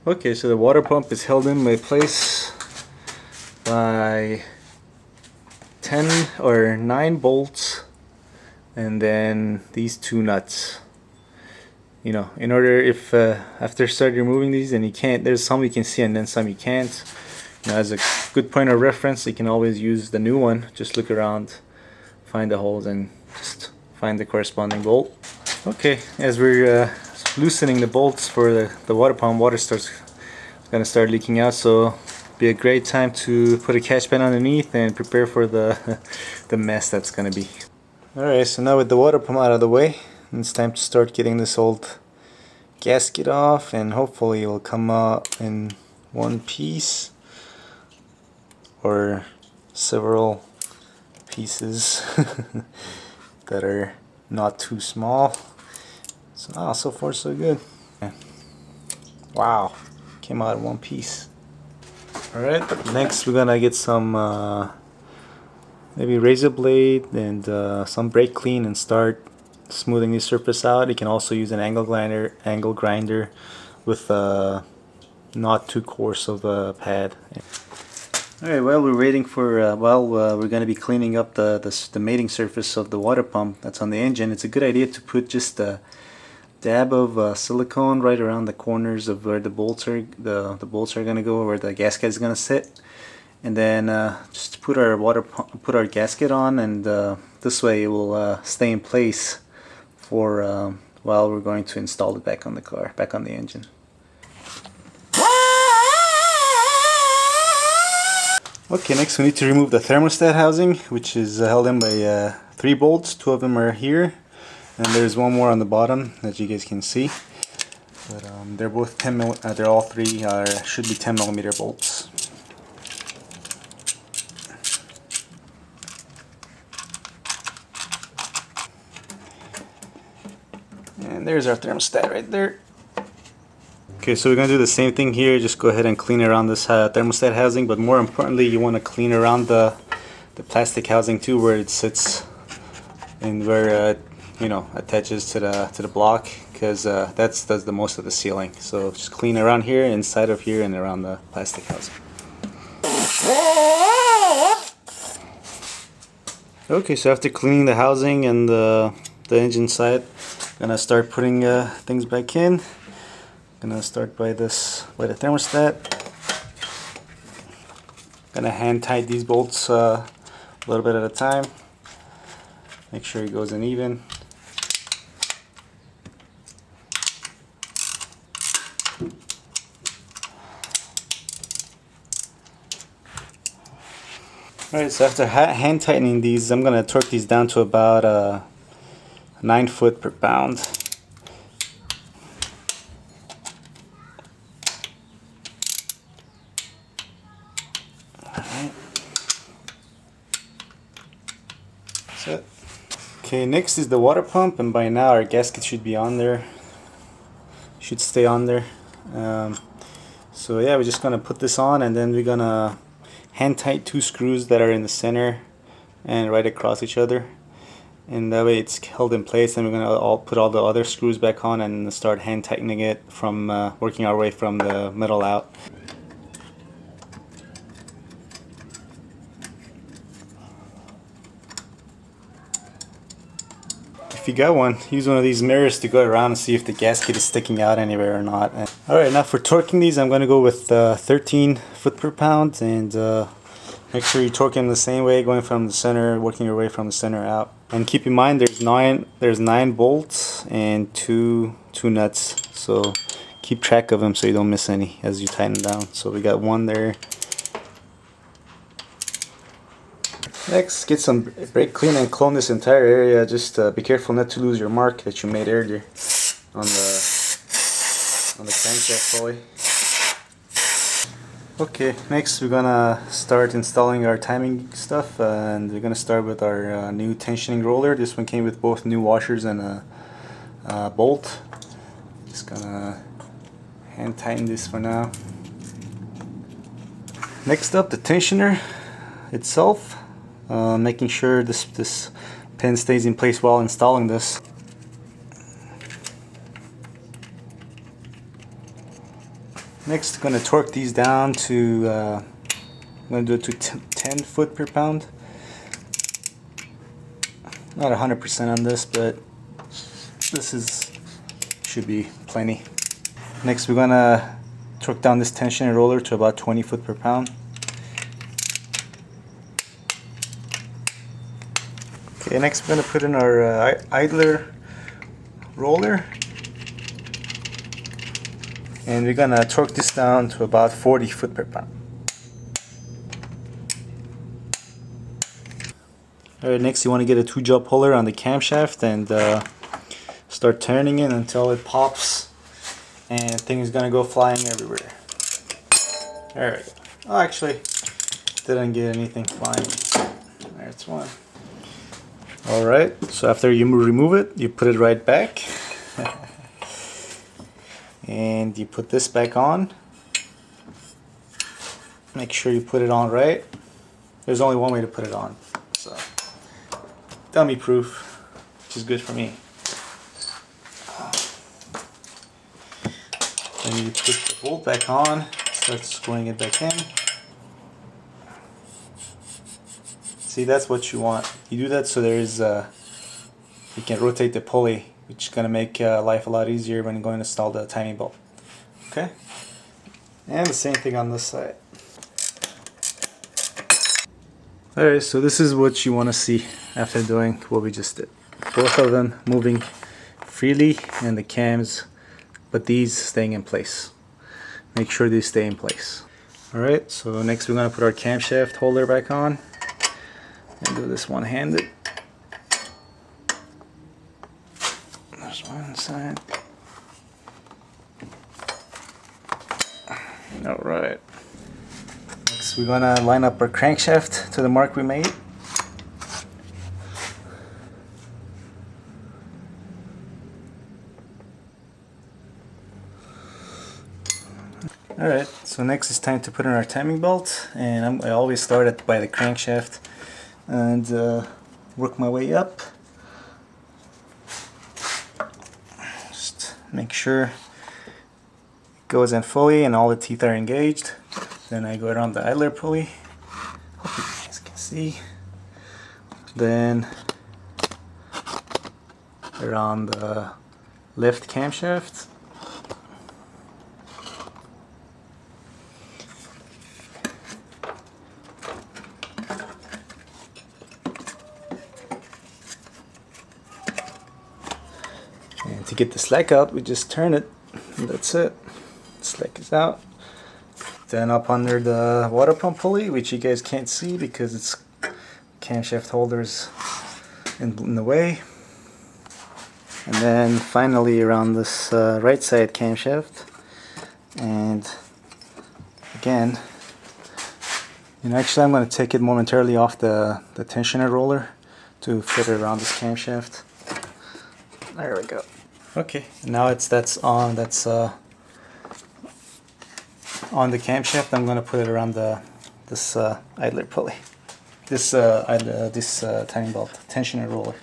Okay, so the water pump is held in place by 10 or 9 bolts and then these 2 nuts. You know, in order, if after start removing these and you can't, there's some you can see and then some you can't. You know, as a good point of reference, you can always use the new one. Just look around, find the holes and just find the corresponding bolt. Okay, as we're loosening the bolts for the water pump, water starts gonna start leaking out, so be a great time to put a catch pan underneath and prepare for the the mess that's gonna be. Alright, so now with the water pump out of the way, it's time to start getting this old gasket off, and hopefully it will come out in one piece or several pieces that are not too small. So, so far so good. Wow, came out in one piece. Alright, next we're gonna get some maybe razor blade and some brake clean and start smoothing the surface out. You can also use an angle grinder with not too coarse of a pad. Alright, while we're waiting for we're going to be cleaning up the mating surface of the water pump that's on the engine, it's a good idea to put just a dab of silicone right around the corners of where the bolts are going to go, where the gasket is going to sit, and then just put our gasket on, and this way it will stay in place for while we're going to install it back on the engine. Okay, next we need to remove the thermostat housing, which is held in by 3 bolts. 2 of them are here, and there's one more on the bottom that you guys can see. But they're both 10 they're all 3 should be 10mm bolts. And there's our thermostat right there. Okay, so we're going to do the same thing here. Just go ahead and clean around this thermostat housing, but more importantly, you want to clean around the plastic housing too, where it sits and where you know, attaches to the block, because that does the most of the sealing. So just clean around here, inside of here, and around the plastic housing. Okay, so after cleaning the housing and the engine side, I'm gonna start putting things back in. Gonna start by the thermostat. Gonna hand tight these bolts a little bit at a time. Make sure it goes in even. Alright, so after hand tightening these, I'm gonna torque these down to about 9 foot/pound. Okay, next is the water pump, and by now our gasket should be on there. Should stay on there. So yeah, we're just gonna put this on, and then we're gonna hand tight 2 screws that are in the center and right across each other, and that way it's held in place. And we're gonna put all the other screws back on and start hand tightening it from working our way from the middle out. If you got one, use one of these mirrors to go around and see if the gasket is sticking out anywhere or not. Alright, now for torquing these, I'm going to go with 13 foot/pound, and make sure you torque them the same way, going from the center, working your way from the center out. And keep in mind there's 9 bolts and two nuts, so keep track of them so you don't miss any as you tighten down. So we got 1 there. Next, get some brake clean and clone this entire area. Just be careful not to lose your mark that you made earlier on the camshaft pulley. Okay, next we're gonna start installing our timing stuff, and we're gonna start with our new tensioning roller. This one came with both new washers and a bolt. Just gonna hand tighten this for now. Next up, the tensioner itself. Making sure this pin stays in place while installing this. Next, I'm going to torque these down to, I'm going to do it to 10 foot per pound. Not 100% on this, but this should be plenty. Next, we're going to torque down this tensioner roller to about 20 foot per pound. Okay, next we're going to put in our idler roller. And we're gonna torque this down to about 40 foot per pound. Alright, next you want to get a 2-jaw puller on the camshaft and start turning it until it pops, and the thing is gonna go flying everywhere. Alright, oh, actually didn't get anything flying. There's one. Alright, so after you remove it, you put it right back. And you put this back on. Make sure you put it on right. There's only one way to put it on, so dummy proof, which is good for me. Then you put the bolt back on, start screwing it back in. See, that's what you want. You do that so there is you can rotate the pulley, which is going to make life a lot easier when you're going to install the timing belt. Okay? And the same thing on this side. Alright, so this is what you want to see after doing what we just did. Both of them moving freely and the cams, but these staying in place. Make sure they stay in place. Alright, so next we're going to put our camshaft holder back on and do this one-handed. There's one side. Alright. Next we're gonna line up our crankshaft to the mark we made. Alright, so next it's time to put in our timing belt, and I always start by the crankshaft and work my way up. Just make sure it goes in fully and all the teeth are engaged. Then I go around the idler pulley. Hope you guys can see. Then around the left camshaft. And to get the slack out, we just turn it, and that's it. Slack is out. Then up under the water pump pulley, which you guys can't see because it's camshaft holders in the way. And then finally around this right side camshaft. And again, actually I'm going to take it momentarily off the tensioner roller to fit it around this camshaft. There we go. Okay, now that's on the camshaft. I'm going to put it around this idler pulley, this timing belt tensioner roller.